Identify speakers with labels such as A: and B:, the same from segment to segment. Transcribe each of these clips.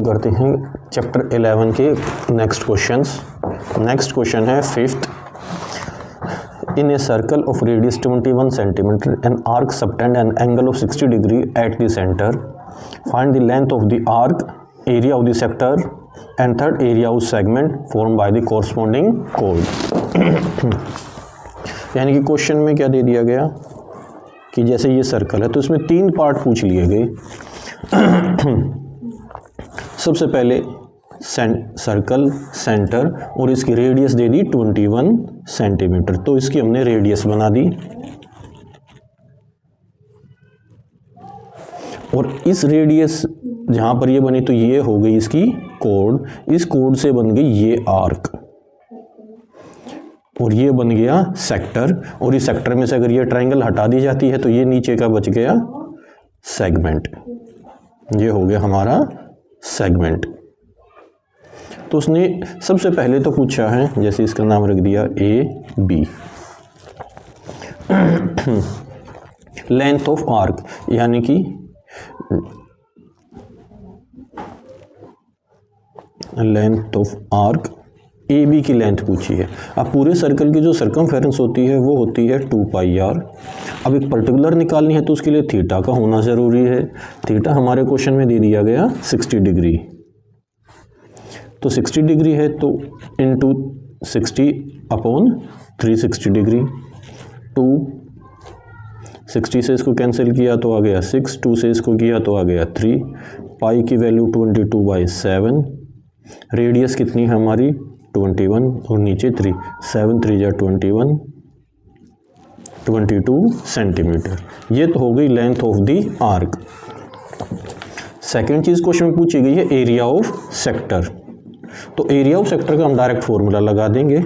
A: करते हैं चैप्टर 11 के नेक्स्ट क्वेश्चंस। नेक्स्ट क्वेश्चन है fifth. In a circle of radius 21 centimetre an arc subtend an angle of 60 degree at the centre, find the length of the arc, area of the sector and third area of segment form by the corresponding code. यानी कि question में क्या दे दिया गया कि जैसे ये circle है तो इसमें 3 पार्ट पूछ लिए गए। सबसे पहले सर्कल सेंटर और इसकी रेडियस दे दी 21 सेंटीमीटर, तो इसकी हमने रेडियस बना दी और इस रेडियस जहाँ पर ये बनी तो ये हो गई इसकी कोड, इस कोड से बन गई ये आर्क और ये बन गया सेक्टर, और इस सेक्टर में से अगर ये ट्रायंगल हटा दी जाती है तो ये नीचे का बच गया सेगमेंट, ये हो गया हमारा सेगमेंट। तो उसने सबसे पहले तो पूछा है, जैसे इसका नाम रख दिया A B, length of arc, यानी कि length of arc A B की लेंथ पूछी है। अब पूरे सर्कल की जो सर्कमफेरेंस होती है वो होती है 2 पाई आर। अब एक पर्टिकुलर निकालनी है तो उसके लिए थीटा का होना ज़रूरी है। थीटा हमारे क्वेश्चन में दे दिया गया 60 डिग्री, तो 60 डिग्री है तो इंटू 60 अपॉन 360 डिग्री, 60 से इसको कैंसिल किया तो आ गया 6, 2 से इसको किया तो आ गया 3, पाई की वैल्यू 22/7, रेडियस कितनी है हमारी 21 और नीचे 3, 7 3 जा 21, 22 सेंटीमीटर। ये तो हो गई length of the arc. Second चीज़ क्वेश्चन में पूछी गई है एरिया ऑफ सेक्टर, तो एरिया ऑफ सेक्टर का हम डायरेक्ट फॉर्मूला लगा देंगे।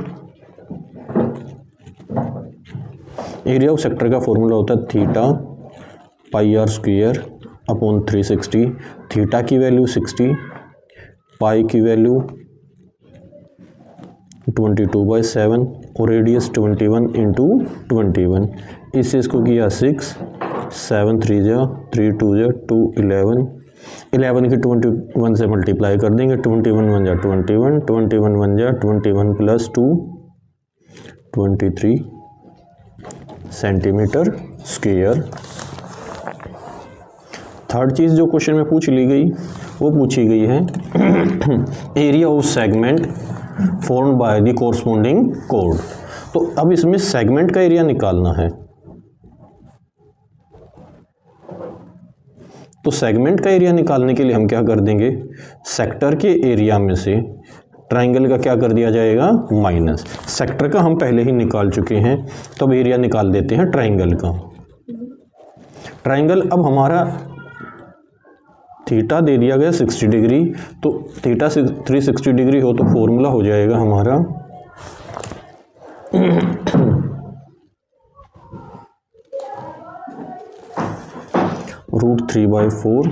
A: एरिया ऑफ सेक्टर का फॉर्मूला होता है theta pi r square upon 360, theta की वैल्यू 60, पाई की वैल्यू 22/7 और रेडियस 21 इंटू 21, इससे इसको किया 6, 7 3 जा 3 2 जा 2 11, 11 की 21 से मल्टीप्लाई कर देंगे, 21 1 जा 21, 21 1 जा 21 प्लस 2 23 सेंटीमीटर स्क्वायर। थर्ड चीज़ जो क्वेश्चन में पूछ ली गई वो पूछी गई है area of segment formed by the corresponding code. तो अब इसमें सेगमेंट का एरिया निकालना है, तो सेगमेंट का एरिया निकालने के लिए हम क्या कर देंगे, सेक्टर के एरिया में से ट्रायंगल का क्या कर दिया जाएगा माइनस। सेक्टर का हम पहले ही निकाल चुके हैं तो अब एरिया निकाल देते हैं ट्रायंगल का। ट्रायंगल अब हमारा थीटा दे दिया गया 60 डिग्री, तो थीटा 360 डिग्री हो तो फॉर्मूला हो जाएगा हमारा √3/4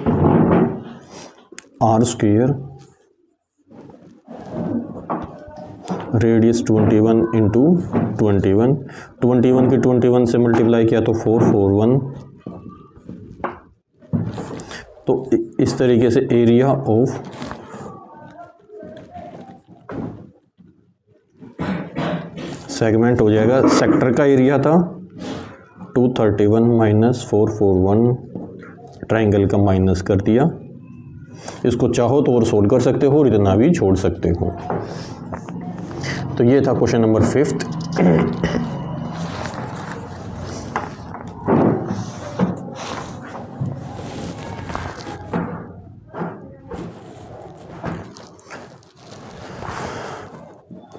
A: आर स्क्वायर, रेडियस 21 इंटू 21, 21 की 21 से मल्टीप्लाई किया तो 441, तो इस तरीके से एरिया ऑफ सेगमेंट हो जाएगा। सेक्टर का एरिया था 231 माइनस 441, ट्रायंगल का माइनस कर दिया। इसको चाहो तो और सोल्व कर सकते हो और इतना भी छोड़ सकते हो। तो ये था question number 5th।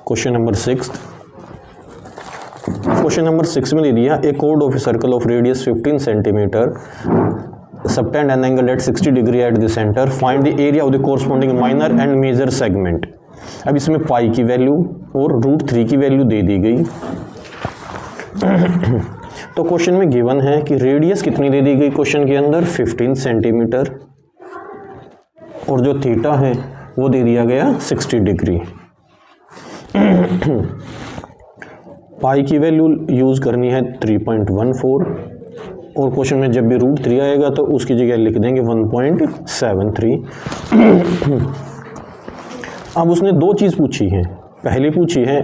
A: Question number 6th। Question number 6 में दे दिया ए कोड of circle of radius 15 centimetre subtend an angle at 60 degree at the centre, find the area of the corresponding minor and major segment. अब इसमें पाई की value और √3 की value दे दी गई। तो क्वेश्चन में गिवन है कि रेडियस कितनी दे दी गई क्वेश्चन के अंदर 15 सेंटीमीटर, और जो थीटा है वो दे दिया गया 60 डिग्री। पाई की वैल्यू यूज करनी है 3.14, और क्वेश्चन में जब भी √3 आएगा तो उसकी जगह लिख देंगे 1.73। अब उसने दो चीज़ पूछी है, पहली पूछी है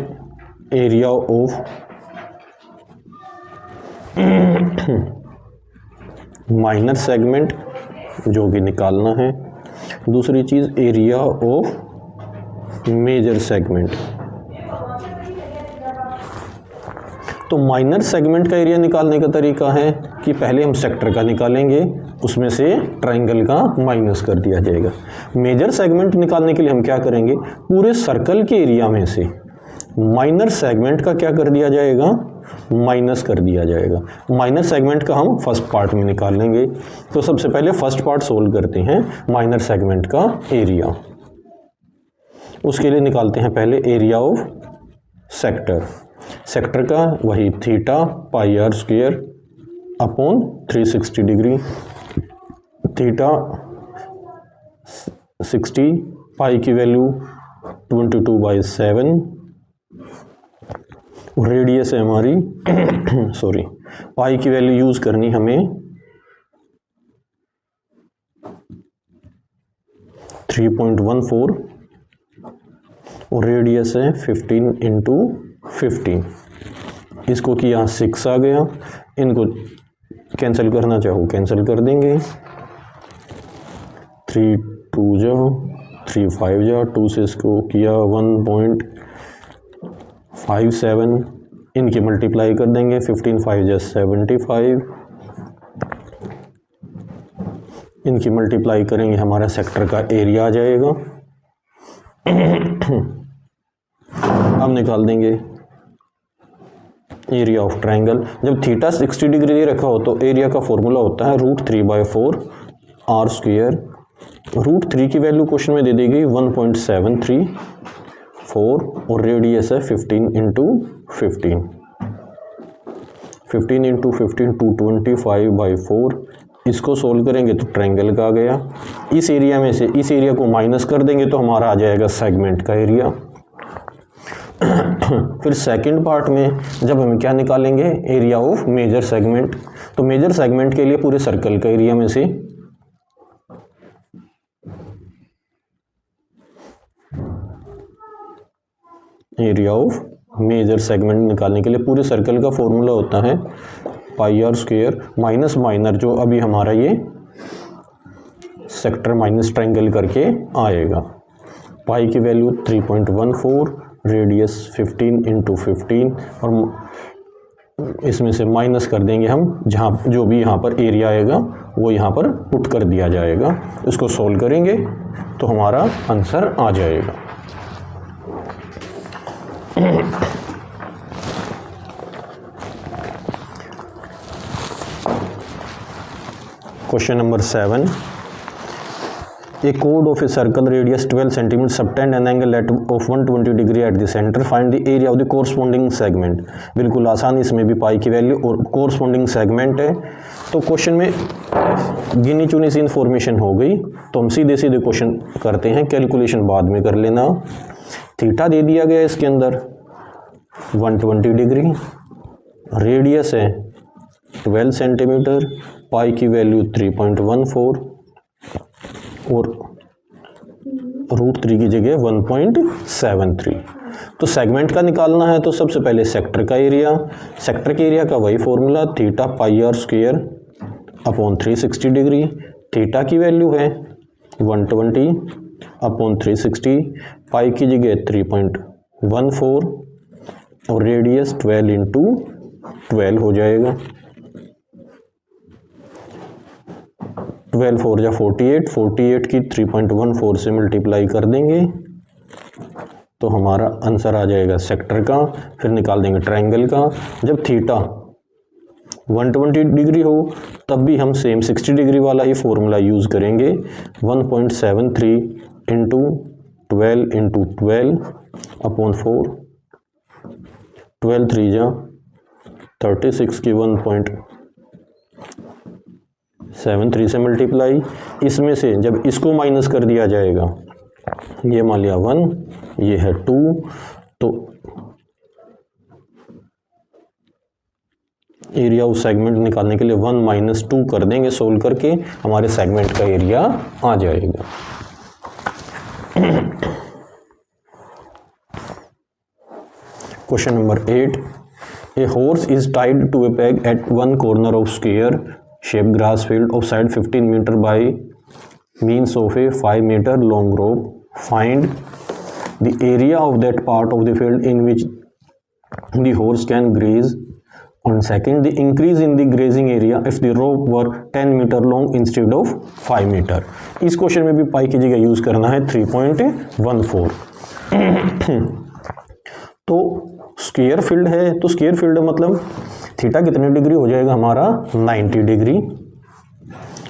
A: एरिया ऑफ माइनर सेगमेंट जो कि निकालना है, दूसरी चीज़ एरिया ऑफ मेजर सेगमेंट। तो माइनर सेगमेंट का एरिया निकालने का तरीका है कि पहले हम सेक्टर का निकालेंगे, उसमें से ट्रायंगल का माइनस कर दिया जाएगा। मेजर सेगमेंट निकालने के लिए हम क्या करेंगे, पूरे सर्कल के एरिया में से माइनर सेगमेंट का क्या कर दिया जाएगा, माइनस कर दिया जाएगा। माइनर सेगमेंट का हम फर्स्ट पार्ट में निकाल लेंगे। तो सबसे पहले फर्स्ट पार्ट सोल्व करते हैं, माइनर सेगमेंट का एरिया। उसके लिए निकालते हैं पहले एरिया ऑफ सेक्टर। सेक्टर का वही theta pi r square upon 360 degree. Theta 60, pi की वैल्यू 22/7, रेडियस है हमारी सॉरी, पाई की वैल्यू यूज करनी हमें 3.14 और रेडियस है 15 × 15। इसको किया 6 आ गया, इनको कैंसिल करना चाहो कैंसिल कर देंगे। 3 2 जा 3 5 जा, 2 से इसको किया 1.57, इनकी मल्टीप्लाई कर देंगे। 15 5 जा 75, इनकी मल्टीप्लाई करेंगे, हमारा सेक्टर का एरिया आ जाएगा। अब निकाल देंगे एरिया ऑफ ट्रायंगल। जब थीटा 60 डिग्री दे रखा हो तो एरिया का फॉर्मूला होता है √3/4 आर स्क्वायर। √3 की वैल्यू क्वेश्चन में दे दी गई 1.734 और रेडियस है 15 × 15। 15 × 15 225/4। इसको सोल्व करेंगे तो ट्रायंगल का आ गया। इस एरिया में से इस एरिया को माइनस कर देंगे तो हमारा आ जाएगा सेगमेंट का एरिया। फिर सेकंड पार्ट में जब हम क्या निकालेंगे, एरिया ऑफ मेजर सेगमेंट। तो मेजर सेगमेंट के लिए पूरे सर्कल का एरिया में से एरिया ऑफ मेजर सेगमेंट निकालने के लिए पूरे सर्कल का फॉर्मूला होता है पाई आर स्क्वायर माइनस माइनर, जो अभी हमारा ये सेक्टर माइनस ट्रायंगल करके आएगा। पाई की वैल्यू 3.14, रेडियस 15 × 15 और इसमें से माइनस कर देंगे हम, जहाँ जो भी यहाँ पर एरिया आएगा वो यहाँ पर पुट कर दिया जाएगा। इसको सोल्व करेंगे तो हमारा आंसर आ जाएगा। Question number 7, A chord of a circle radius 12 cm subtend an angle of 120 degree at the center. Find the area of the corresponding segment. बिल्कुल आसान, इसमें भी पाई की वैल्यू और corresponding segment है। तो क्वेश्चन में गिनी चुनी सी इन्फॉर्मेशन हो गई, तो हम सीधे सीधे क्वेश्चन करते हैं, कैलकुलेशन बाद में कर लेना। थीटा दे दिया गया इसके अंदर 120 डिग्री, रेडियस है 12 सेंटीमीटर, पाई की वैल्यू 3.14 और √3 की जगह 1.73। तो सेगमेंट का निकालना है तो सबसे पहले सेक्टर का एरिया। सेक्टर के एरिया का वही formula theta pi r square upon 360 degree. Theta की वैल्यू है 120 अपॉन 360, पाई की जगह 3.14 और रेडियस 12 × 12 हो जाएगा। 12 4 जा 48, 48 की 3.14 से मल्टीप्लाई कर देंगे तो हमारा आंसर आ जाएगा सेक्टर का। फिर निकाल देंगे ट्रायंगल का। जब थीटा 120 डिग्री हो तब भी हम सेम 60 डिग्री वाला ही फॉर्मूला यूज़ करेंगे। 1.73 × 12 × 12 अपॉन 4, 12 3 जा 36 की 1.73 से मल्टीप्लाई। इसमें से जब इसको माइनस कर दिया जाएगा, ये मान लिया 1, ये है 2, तो एरिया ऑफ सेगमेंट निकालने के लिए 1 माइनस 2 कर देंगे, सोल्व करके हमारे सेगमेंट का एरिया आ जाएगा। Question number 8, a horse is tied to a peg at one corner of square shape grass field of side 15 metre by means of a 5 metre long rope, find the area of that part of the field in which the horse can graze. On second, the increase in the grazing area if the rope were 10 metre long instead of 5 metre. इस question में भी पाई की जगह use करना है 3.14। तो square field है, तो स्क्वायर फील्ड मतलब थीटा कितने डिग्री हो जाएगा हमारा 90 डिग्री।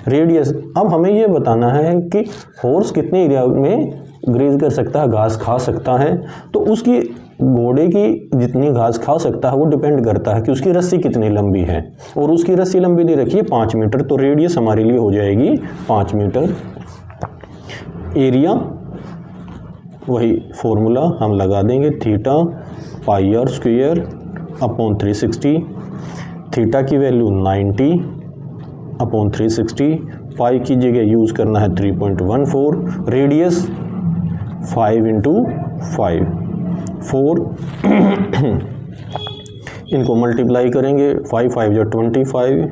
A: रेडियस, अब हमें ये बताना है कि हॉर्स कितने एरिया में ग्रेज कर सकता है, घास खा सकता है। तो उसकी घोड़े की जितनी घास खा सकता है वो डिपेंड करता है कि उसकी रस्सी कितनी लंबी है, और उसकी रस्सी लंबी दे रखी है 5 मीटर, तो रेडियस हमारे लिए हो जाएगी 5 मीटर। एरिया वही फॉर्मूला हम लगा देंगे, theta pi r square upon 360, theta की वैल्यू 90 अपॉन 360, पाई की जगह यूज़ करना है 3.14, रेडियस 5 इंटू 5 4 इनको मल्टीप्लाई करेंगे, 5 5 जो 25,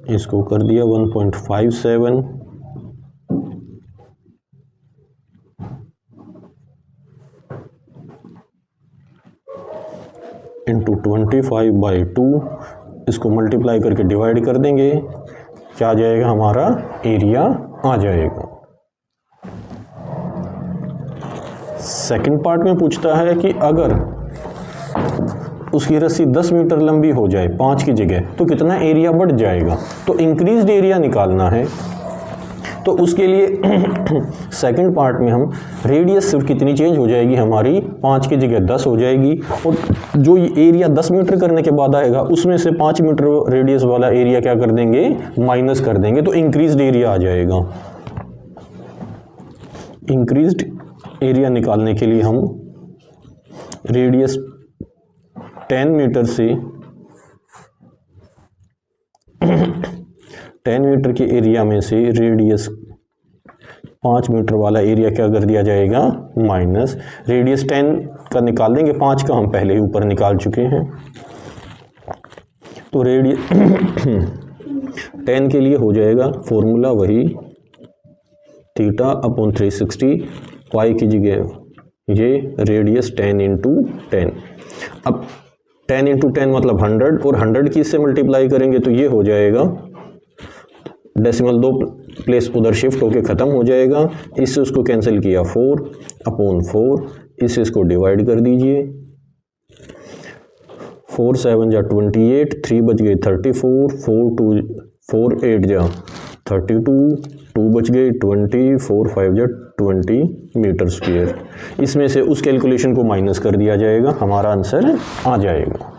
A: इसको कर दिया 1.57 इंटू 25/2, इसको मल्टीप्लाई करके डिवाइड कर देंगे, क्या आ जाएगा हमारा एरिया आ जाएगा। सेकंड पार्ट में पूछता है कि अगर उसकी रस्सी 10 मीटर लंबी हो जाए 5 की जगह तो कितना एरिया बढ़ जाएगा, तो इंक्रीज्ड एरिया निकालना है। तो उसके लिए सेकंड पार्ट में हम रेडियस सिर्फ कितनी चेंज हो जाएगी हमारी, 5 की जगह 10 हो जाएगी, और जो एरिया 10 मीटर करने के बाद आएगा उसमें से 5 मीटर रेडियस वाला एरिया क्या कर देंगे, माइनस कर देंगे, तो इंक्रीज्ड एरिया आ जाएगा। इंक्रीज्ड एरिया निकालने के लिए हम रेडियस 10 मीटर से 10 मीटर के एरिया में से रेडियस 5 मीटर वाला एरिया क्या कर दिया जाएगा, माइनस। रेडियस 10 का निकाल देंगे, 5 का हम पहले ही ऊपर निकाल चुके हैं, तो रेडियस 10 के लिए हो जाएगा फॉर्मूला वही, थीटा अपॉन 360, पाई की जगह ये रेडियस 10 इंटू 10। अब 10 इंटू 10 मतलब 100, और 100 की इससे मल्टीप्लाई करेंगे तो ये हो जाएगा, डेसिमल 2 प्लेस उधर शिफ्ट होके ख़त्म हो जाएगा, इससे उसको कैंसिल किया 4 अपॉन 4, इससे इसको डिवाइड कर दीजिए, 4 7 जा 28, 3 बच गए 34, 4 8 जा 32, 2 बच गए 20, 4 5 जा 20 मीटर स्क्वायर। इसमें से उस कैलकुलेशन को माइनस कर दिया जाएगा, हमारा आंसर आ जाएगा।